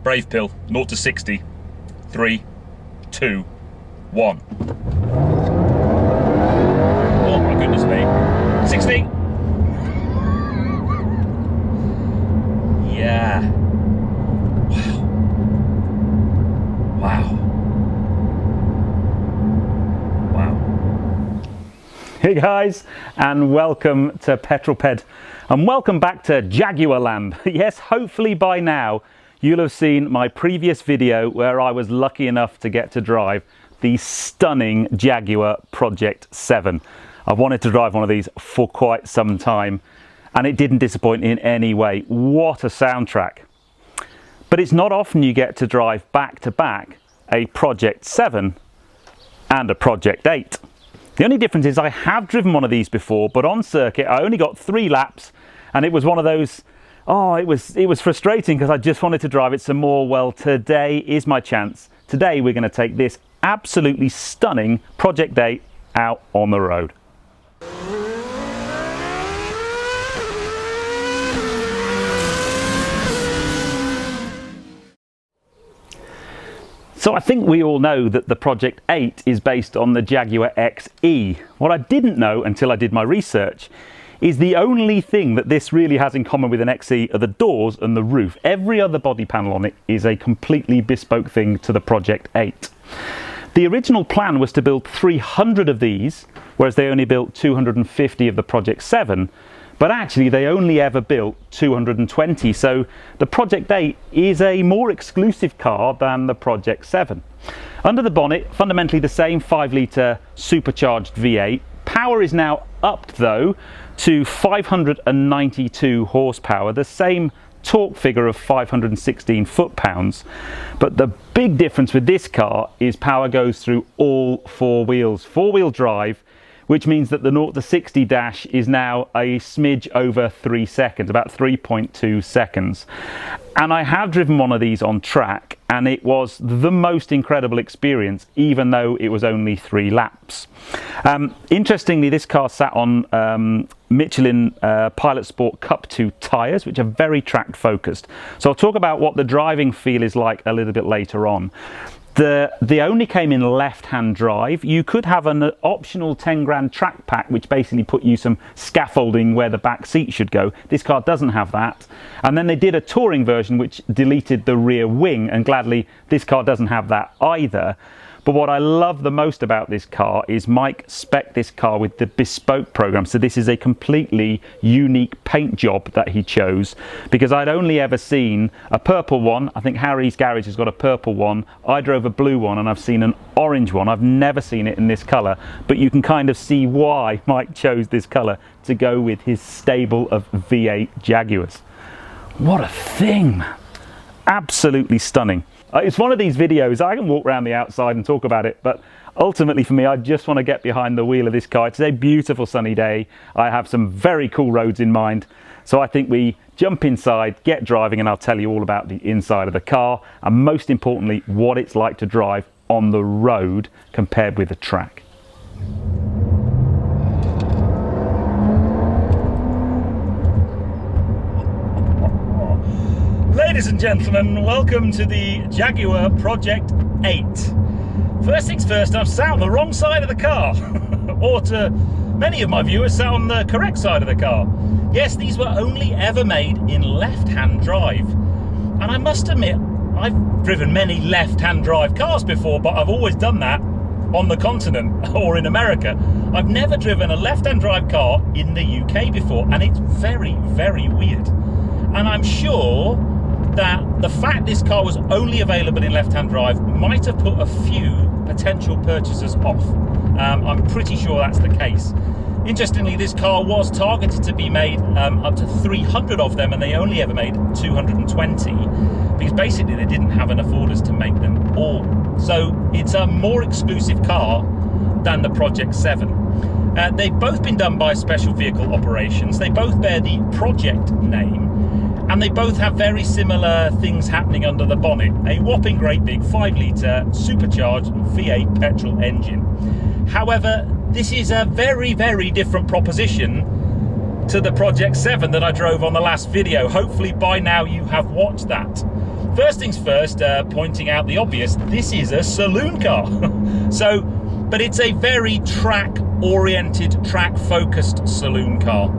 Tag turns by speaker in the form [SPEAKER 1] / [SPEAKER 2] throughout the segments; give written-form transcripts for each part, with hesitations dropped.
[SPEAKER 1] Brave pill, 0 to 60, 3, 2, 1. Oh my goodness me. 60. Yeah. Wow. Wow.
[SPEAKER 2] Hey guys, and welcome to Petrol, and welcome back to Jaguar land. Yes, hopefully by now you'll have seen my previous video where I was lucky enough to get to drive the stunning Jaguar Project 7. I've wanted to drive one of these for quite some time and it didn't disappoint in any way. What a soundtrack. But it's not often you get to drive back to back a Project 7 and a Project 8. The only difference is I have driven one of these before, but on circuit I only got 3 laps and it was one of those, it was frustrating because I just wanted to drive it some more. Well, today is my chance. Today we're going to take this absolutely stunning Project 8 out on the road. So I think we all know that the Project 8 is based on the Jaguar XE. What I didn't know until I did my research is the only thing that this really has in common with an XE are the doors and the roof. Every other body panel on it is a completely bespoke thing to the Project 8. The original plan was to build 300 of these, whereas they only built 250 of the Project 7. But actually they only ever built 220, so the Project 8 is a more exclusive car than the Project 7. Under the bonnet, fundamentally the same 5-litre supercharged V8. Power is now upped though to 592 horsepower, the same torque figure of 516 foot-pounds. But the big difference with this car is power goes through all 4 wheels, 4-wheel drive, which means that the 0 to 60 dash is now a smidge over 3 seconds, about 3.2 seconds. And I have driven one of these on track and it was the most incredible experience, even though it was only 3 laps. Interestingly, this car sat on Michelin Pilot Sport Cup 2 tyres, which are very track focused. So I'll talk about what the driving feel is like a little bit later on. They only came in left-hand drive. You could have an optional 10 grand track pack, which basically put you some scaffolding where the back seat should go. This car doesn't have that. And then they did a touring version which deleted the rear wing, and gladly this car doesn't have that either. But what I love the most about this car is Mike spec'd this car with the bespoke program. So this is a completely unique paint job that he chose, because I'd only ever seen a purple one. I think Harry's Garage has got a purple one. I drove a blue one and I've seen an orange one. I've never seen it in this colour, but you can kind of see why Mike chose this colour to go with his stable of V8 Jaguars. What a thing, man. Absolutely stunning. It's one of these videos, I can walk around the outside and talk about it, but ultimately for me, I just want to get behind the wheel of this car. It's a beautiful sunny day. I have some very cool roads in mind. So I think we jump inside, get driving, and I'll tell you all about the inside of the car, and most importantly, what it's like to drive on the road compared with the track.
[SPEAKER 1] Ladies and gentlemen, welcome to the Jaguar Project 8. First things first, I've sat on the wrong side of the car, or to many of my viewers, sat on the correct side of the car. Yes, these were only ever made in left-hand drive. And I must admit, I've driven many left-hand drive cars before, but I've always done that on the continent or in America. I've never driven a left-hand drive car in the UK before, and it's very, very weird. And I'm sure that the fact this car was only available in left-hand drive might have put a few potential purchasers off. I'm pretty sure that's the case. Interestingly, this car was targeted to be made up to 300 of them, and they only ever made 220 because basically they didn't have enough orders to make them all. So it's a more exclusive car than the Project 7. They've both been done by Special Vehicle Operations. They both bear the Project name, and they both have very similar things happening under the bonnet. A whopping great big 5-litre supercharged V8 petrol engine. However, this is a very, very different proposition to the Project 7 that I drove on the last video. Hopefully by now you have watched that. First things first, pointing out the obvious, this is a saloon car. But it's a very track-oriented, track-focused saloon car.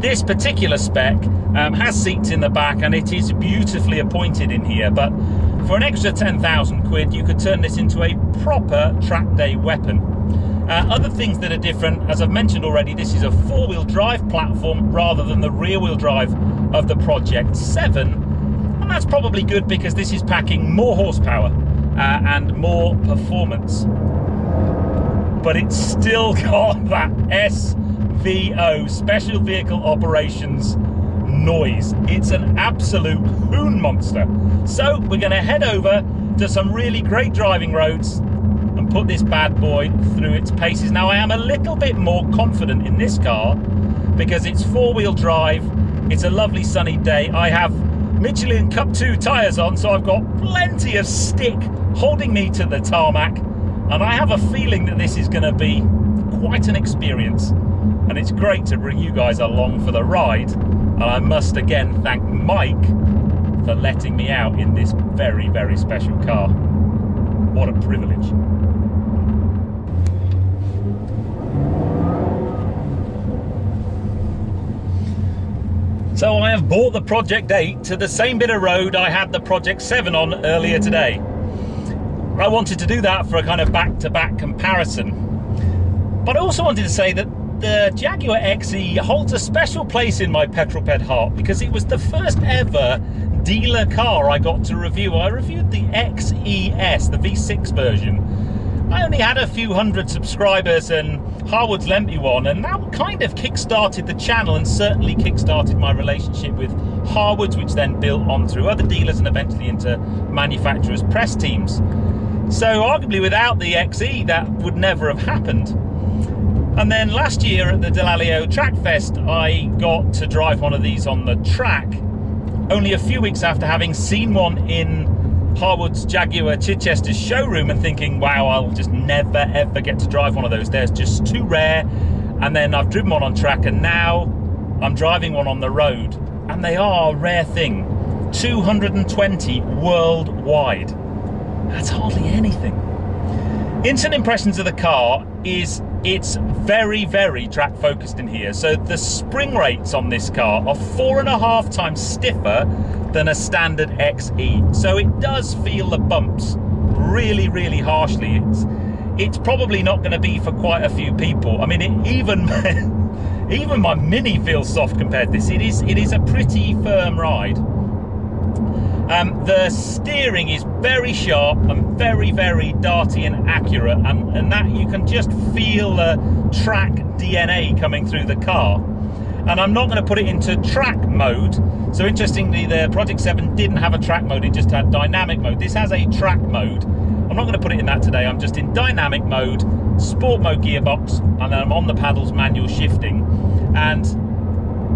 [SPEAKER 1] This particular spec has seats in the back and it is beautifully appointed in here, but for an extra 10,000 quid you could turn this into a proper track day weapon. Other things that are different, as I've mentioned already, this is a four-wheel drive platform rather than the rear-wheel drive of the Project 7, and that's probably good because this is packing more horsepower and more performance. But it's still got that SVO, Special Vehicle Operations noise. It's an absolute hoon monster. So we're going to head over to some really great driving roads and put this bad boy through its paces. Now I am a little bit more confident in this car because it's four-wheel drive, it's a lovely sunny day, I have Michelin Cup 2 tyres on, so I've got plenty of stick holding me to the tarmac, and I have a feeling that this is going to be quite an experience, and it's great to bring you guys along for the ride. And I must again thank Mike for letting me out in this very, very special car. What a privilege. So I have brought the Project 8 to the same bit of road I had the Project 7 on earlier today. I wanted to do that for a kind of back-to-back comparison. But I also wanted to say that the Jaguar XE holds a special place in my Petrolped heart because it was the first ever dealer car I got to review. I reviewed the XES, the V6 version. I only had a few hundred subscribers and Harwood's lent me one, and that kind of kick-started the channel and certainly kick-started my relationship with Harwood's, which then built on through other dealers and eventually into manufacturers' press teams. So arguably without the XE that would never have happened. And then last year at the Delalio Track Fest I got to drive one of these on the track, only a few weeks after having seen one in Harwood's Jaguar Chichester showroom and thinking, wow, I'll just never ever get to drive one of those, they're just too rare. And then I've driven one on track and now I'm driving one on the road, and they are a rare thing. 220 worldwide, that's hardly anything. Instant impressions of the car is it's very, very track focused in here. So the spring rates on this car are 4.5 times stiffer than a standard XE. So it does feel the bumps really, really harshly. It's probably not going to be for quite a few people. I mean, even my Mini feels soft compared to this. It is a pretty firm ride. The steering is very sharp and very, very darty and accurate, and that you can just feel the track DNA coming through the car. And I'm not going to put it into track mode. So interestingly, the Project 7 didn't have a track mode, it just had dynamic mode. This has a track mode. I'm not going to put it in that today, I'm just in dynamic mode, sport mode gearbox, and then I'm on the paddles, manual shifting. And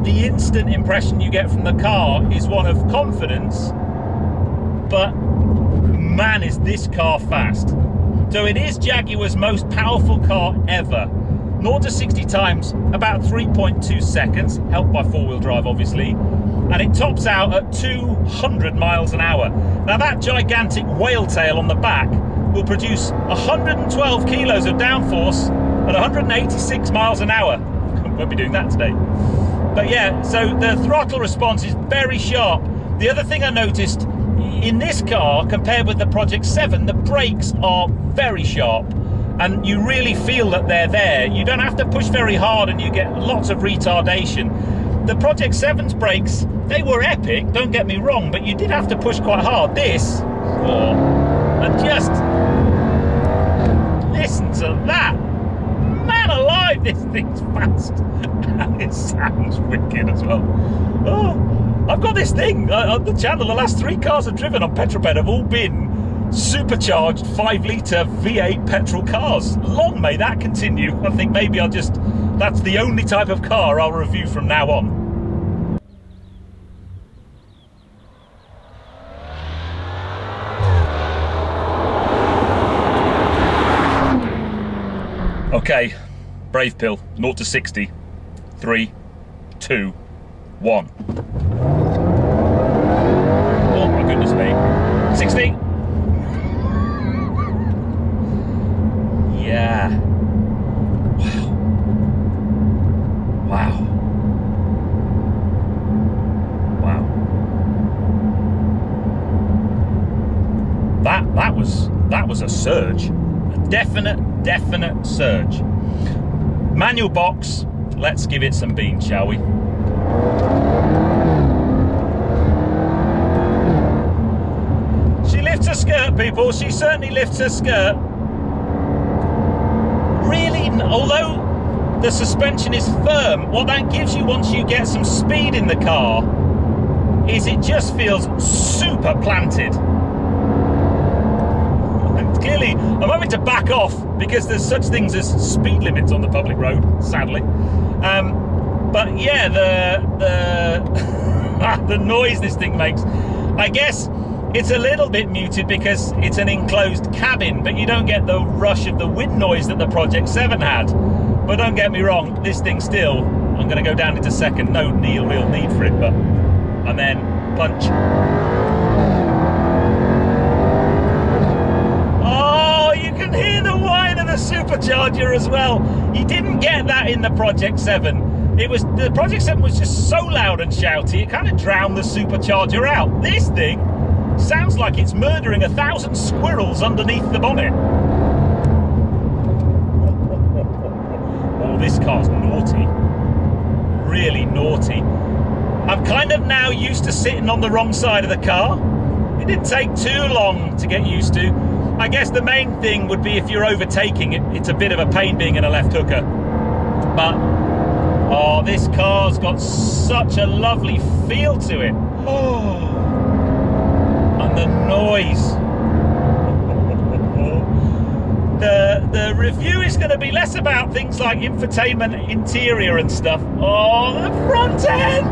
[SPEAKER 1] the instant impression you get from the car is one of confidence, but man is this car fast. So it is Jaguar's most powerful car ever. 0 to 60 times about 3.2 seconds, helped by four-wheel drive obviously, and it tops out at 200 miles an hour. Now that gigantic whale tail on the back will produce 112 kilos of downforce at 186 miles an hour. Won't be doing that today. But yeah, so the throttle response is very sharp. The other thing I noticed in this car, compared with the Project 7, the brakes are very sharp and you really feel that they're there. You don't have to push very hard and you get lots of retardation. The Project 7's brakes, they were epic, don't get me wrong, but you did have to push quite hard. This, and just listen to that. Man alive, this thing's fast. And it sounds wicked as well. Oh, I've got this thing on the channel. The last 3 cars I've driven on Petrolped have all been supercharged 5-litre V8 petrol cars. Long may that continue. I think maybe that's the only type of car I'll review from now on. Okay, brave pill, 0 to 60, 3, 2, 1. Oh my goodness me. 60. Yeah. Wow. Wow. That was a surge. A definite surge. Manual box. Let's give it some beans, shall we? She lifts her skirt, people. She certainly lifts her skirt. Really, although the suspension is firm, what that gives you once you get some speed in the car is it just feels super planted. And clearly, I'm having to back off because there's such things as speed limits on the public road, sadly. But yeah, the noise this thing makes, I guess it's a little bit muted because it's an enclosed cabin, but you don't get the rush of the wind noise that the Project 7 had. But don't get me wrong, this thing still, I'm going to go down into second, no real need for it, but, and then punch. Oh, you can hear the whine of the supercharger as well. You didn't get that in the Project 7. The Project 7 was just so loud and shouty, it kind of drowned the supercharger out. This thing sounds like it's murdering 1,000 squirrels underneath the bonnet. Oh, this car's naughty. Really naughty. I'm kind of now used to sitting on the wrong side of the car. It didn't take too long to get used to. I guess the main thing would be if you're overtaking it, it's a bit of a pain being in a left hooker. But, oh, this car's got such a lovely feel to it. Oh. And the noise. The review is going to be less about things like infotainment, interior and stuff. Oh, the front end!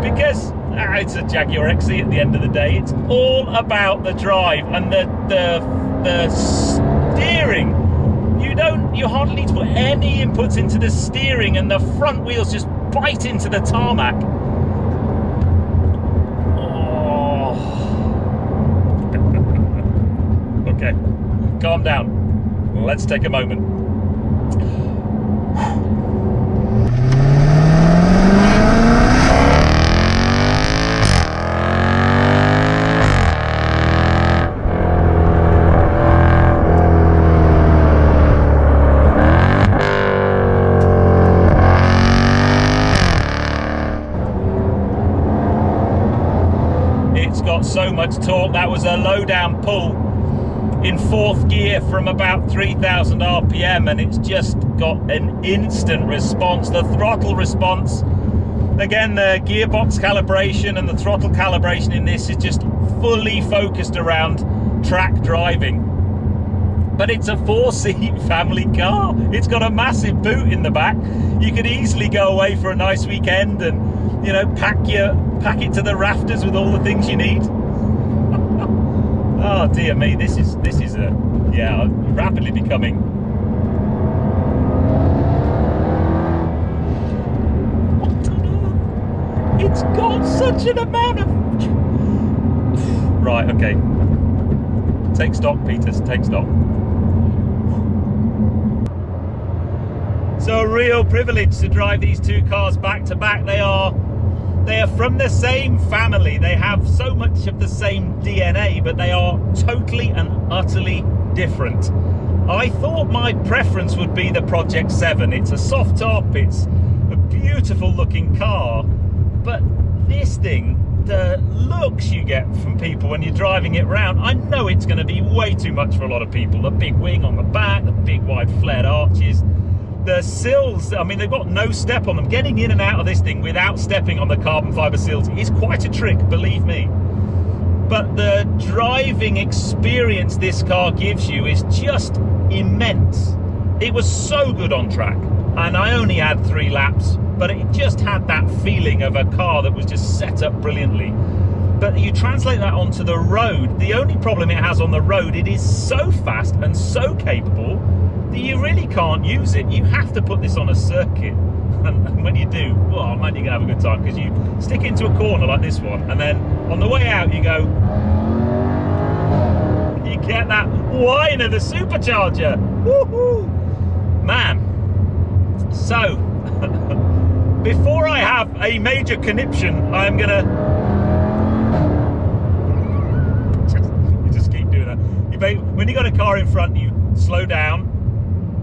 [SPEAKER 1] Because it's a Jaguar XE at the end of the day. It's all about the drive and the steering. You hardly need to put any inputs into the steering, and the front wheels just bite into the tarmac. Oh. Okay, calm down. Let's take a moment. It's got so much torque. That was a low down pull in 4th gear from about 3,000 RPM, and it's just got an instant response. The throttle response, again, the gearbox calibration and the throttle calibration in this is just fully focused around track driving. But it's a 4-seat family car. It's got a massive boot in the back. You could easily go away for a nice weekend and, you know, pack it to the rafters with all the things you need. Oh dear me, this is rapidly becoming. What on earth? It's got such an amount of. Right, okay. Take stock, Peters. Take stock. So a real privilege to drive these two cars back to back. They are from the same family. They have so much of the same DNA, but they are totally and utterly different. I thought my preference would be the Project 7. It's a soft top, it's a beautiful looking car, but this thing, the looks you get from people when you're driving it round, I know it's going to be way too much for a lot of people. The big wing on the back, the big wide flared arches, the sills, I mean, they've got no step on them. Getting in and out of this thing without stepping on the carbon fibre sills is quite a trick, believe me. But the driving experience this car gives you is just immense. It was so good on track, and I only had 3 laps, but it just had that feeling of a car that was just set up brilliantly. But you translate that onto the road, the only problem it has on the road, it is so fast and so capable that you really can't use it. You have to put this on a circuit. And when you do, oh man, you're gonna have a good time, because you stick into a corner like this one, and then on the way out you go, you get that whine of the supercharger. Woohoo! Man. So, before I have a major conniption, I'm gonna just keep doing that. When you got a car in front, you slow down,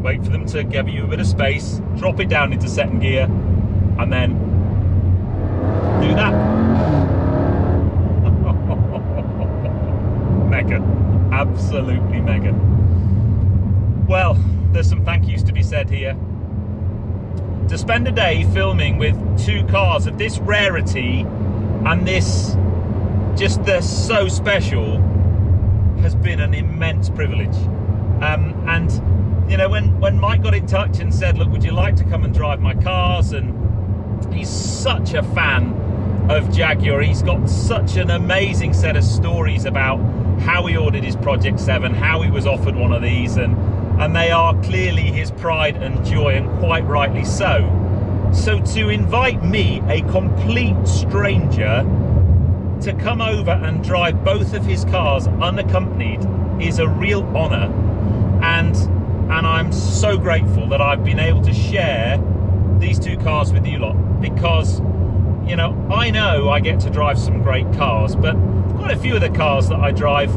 [SPEAKER 1] wait for them to give you a bit of space, drop it down into second gear, and then do that. Mega. Absolutely mega. Well, there's some thank yous to be said here. To spend a day filming with two cars of this rarity and this, just they're so special, has been an immense privilege. And you know, when Mike got in touch and said, look, would you like to come and drive my cars? And he's such a fan of Jaguar. He's got such an amazing set of stories about how he ordered his Project 7, how he was offered one of these, and they are clearly his pride and joy, and quite rightly so. So to invite me, a complete stranger, to come over and drive both of his cars unaccompanied is a real honour, and I'm so grateful that I've been able to share these two cars with you lot, because you know I get to drive some great cars, but quite a few of the cars that I drive,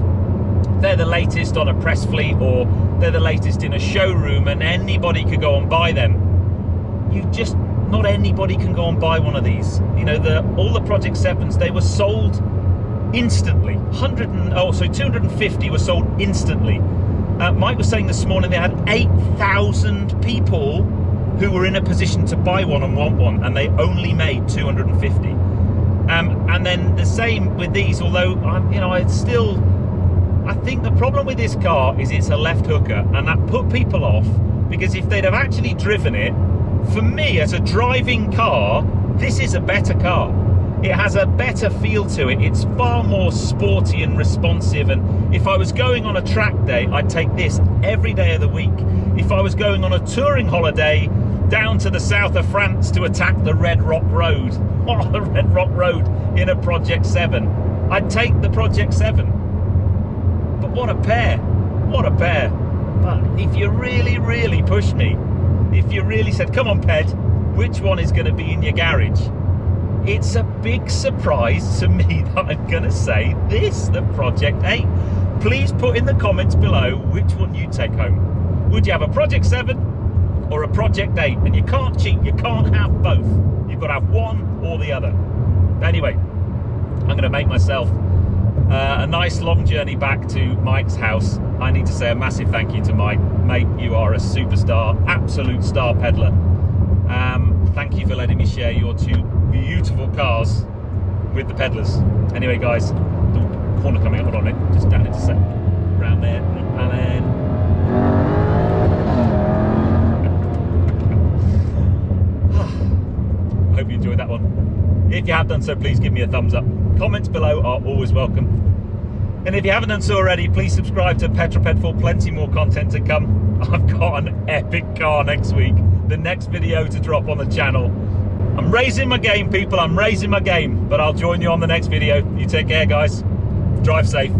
[SPEAKER 1] they're the latest on a press fleet, or they're the latest in a showroom, and anybody could go and buy them. Not anybody can go and buy one of these. You know, all the Project 7s, they were sold instantly. 250 were sold instantly. Mike was saying this morning they had 8,000 people who were in a position to buy one and want one, and they only made 250. And then the same with these, although I think the problem with this car is it's a left hooker, and that put people off, because if they'd have actually driven it, for me as a driving car, this is a better car. It has a better feel to it. It's far more sporty and responsive, and if I was going on a track day, I'd take this every day of the week. If I was going on a touring holiday down to the south of France to attack the Red Rock Road, the Red Rock Road in a Project 7, I'd take the Project 7. But what a pair, what a pair. But if you really, really pushed me, if you really said, come on Ped, which one is going to be in your garage? It's a big surprise to me that I'm going to say this, the Project 8. Please put in the comments below which one you take home. Would you have a Project 7 or a Project 8? And you can't cheat, you can't have both. You've got to have one or the other. Anyway, I'm going to make myself a nice long journey back to Mike's house. I need to say a massive thank you to Mike. Mate, you are a superstar, absolute star peddler. Thank you for letting me share your two beautiful cars with the peddlers. Anyway guys, the corner coming up, hold on it, just down into set, around there, and then I hope you enjoyed that one. If you have done so, please give me a thumbs up. Comments below are always welcome. And if you haven't done so already, please subscribe to Petrol for plenty more content to come. I've got an epic car next week, the next video to drop on the channel. I'm raising my game, people, I'm raising my game, but I'll join you on the next video. You take care, guys. Drive safe.